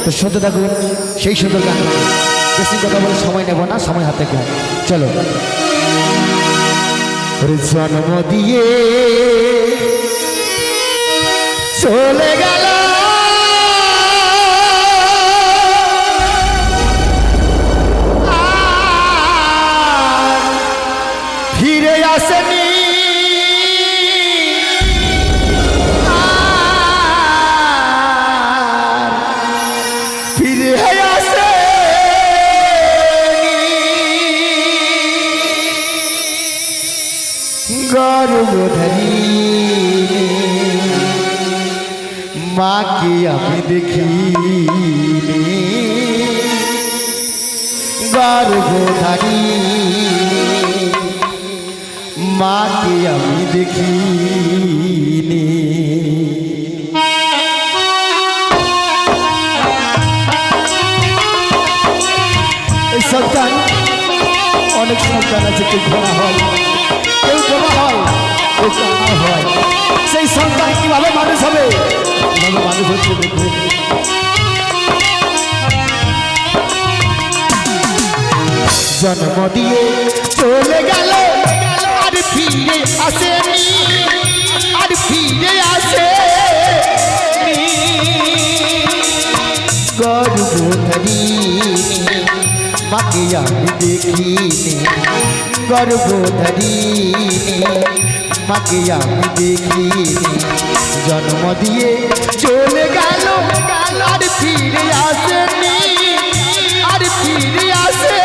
তো শুনতে থাকুন সেই সুন্দর গান। বেশি কথা বলে সময় নেব না, সময় হাতে কম। চলো। জন্ম দিয়ে চলে গেল ফিরে আসেনি, ফিরে আসে গর্ভধারী মাকে আমি দেখিনি, গর্ভধারী মাকে আমি দেখিনি। এই সন্তান, অনেক সন্তান আছে, কেউ ঘোড়া হয়, কেউ জমা হয়, কেউ কানা হয়। সেই সন্তান কিভাবে মানুষ হবে, কিভাবে মানুষ হচ্ছে দেখুন। জন্ম দিয়ে চলে গেল আর ফিরে আসেনি, আর ফিরে আসেনি গর্ভধারী মাকে আমি দেখিনি, গর্ভধারী মাকে আমি দেখিনি। জন্ম দিয়ে চলে গেল আর ফিরে আসেনি, আর ফিরে আসে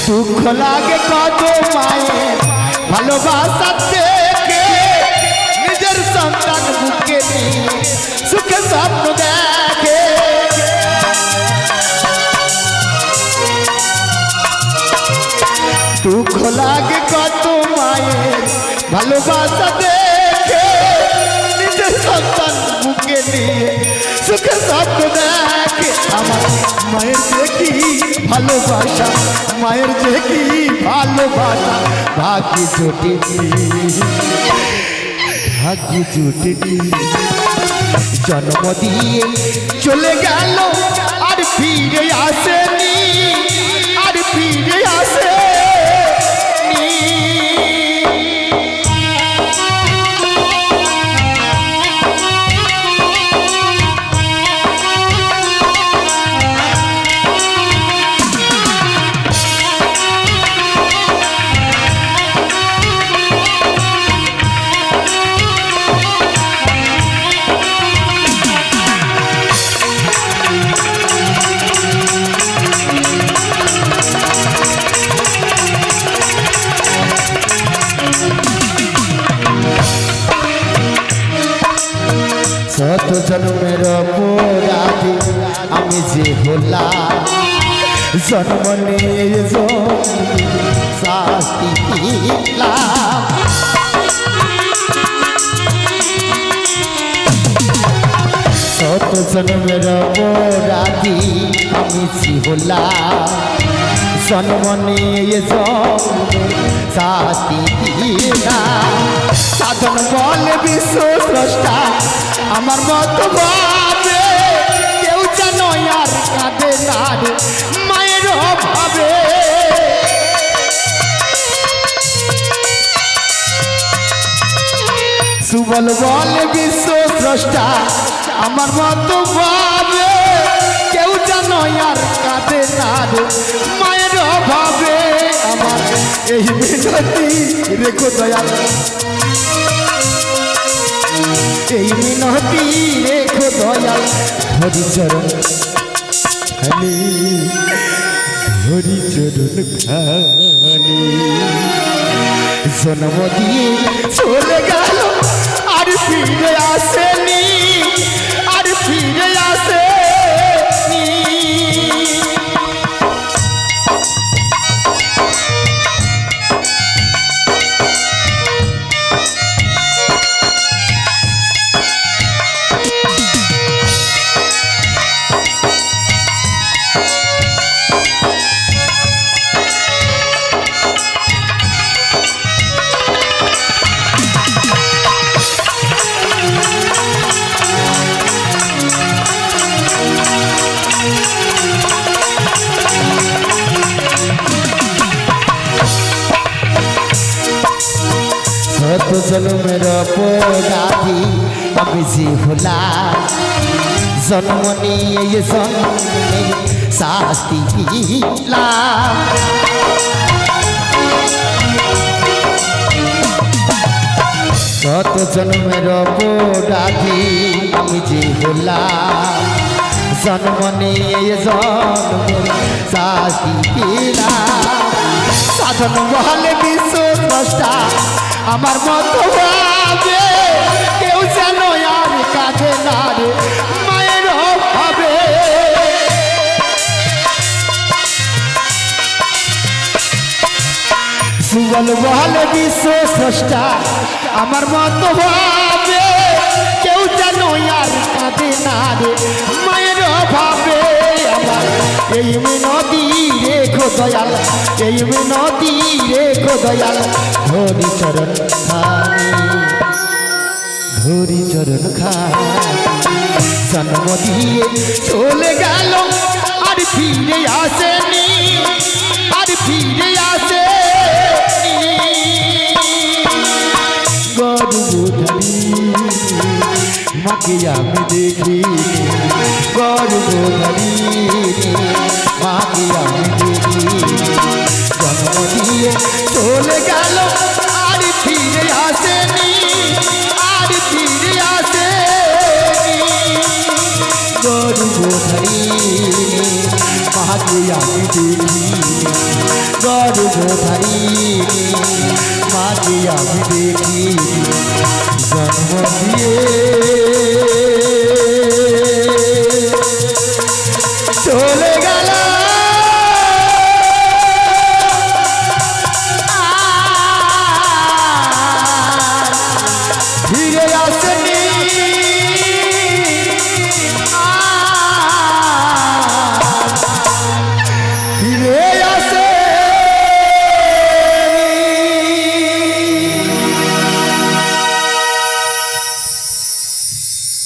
দুঃখ লাগে কত মায়ের ভালোবাসা থেকে, নিজের সন্তান বুকে নিয়ে সুখে স্বপ্ন দেখে। দুঃখ লাগে কত মায়ের ভালোবাসা দেখে, নিজের সন্তান বুকে নিয়ে সুখে স্বপ্ন দেখে। আমার মায়ের যে কি ভালোবাসা, মায়ের যে কি ভালোবাসা, ভাগ্য জুটেনি, ভাগ্য জুটেনি। জন্ম দিয়ে চলে গেল আর ফিরে আসেনি, আর ফিরে আসেনি। শত জন্মের অপরাধী আমি যে হলাম, জন্ম নিয়ে শাস্তি পেলাম। শত জন্মের অপরাধী আমি যে হলাম, জন্ম নিয়ে শাস্তি পেলাম। সাধন বলে বিশ্ব স্রষ্টা আমার মতো ভাবে, কেউ যেন আর কাঁদে না রে মায়ের অভাবে। সুবল বলে বিশ্ব স্রষ্টা আমার মতো ভাবে, কেউ যেন আর কাঁদে না রে মায়ের অভাবে। আমার এই মিনতি রেখো দয়াল, এই মিনতি রেখো দয়াল, হরিচরণ খানি, হরিচরণ খানি। জন্ম দিয়ে চলে গেল আর ফিরে আসেনি, আর ফিরে আসেনি। শত জন্মের অপরাধী আমি যে হলাম, জন্ম নিয়ে জন্মে শাস্তি পেলাম। শত জন্মের অপরাধী আমি যে হলাম, জন্ম নিয়ে জন্মে শাস্তি পেলাম। সাধন বলে বিশ্ব স্রষ্টা আমার মতো ভাবে, কেউ যেন আর কাঁদে না রে মায়ের অভাবে। সুবল বলে বিশ্ব স্রষ্টা আমার মতো ভাবে, কেউ যেন আর কাঁদে না রে মায়ের অভাবে। আমার এই মিনতি রেখো দয়াল, এই মিনতি রেখো দয়াল, ধরি চরণ খানি, ধরি চরণ খানি। জন্ম দিয়ে চলে গেল আর ফিরে আসেনি, আর ফিরে আসেনি। গর্ভধারী মাকে আমি দেখি, গর্ভধারী মাকে আমি দেখি। জন্ম দিয়ে চলে গেল আর ফিরে আসেনি, আর ফিরে আসেনি। গর্ভধারী মাকে আমি দেখি, গর্ভধারী মাকে আমি দেখি। জন্ম দিয়ে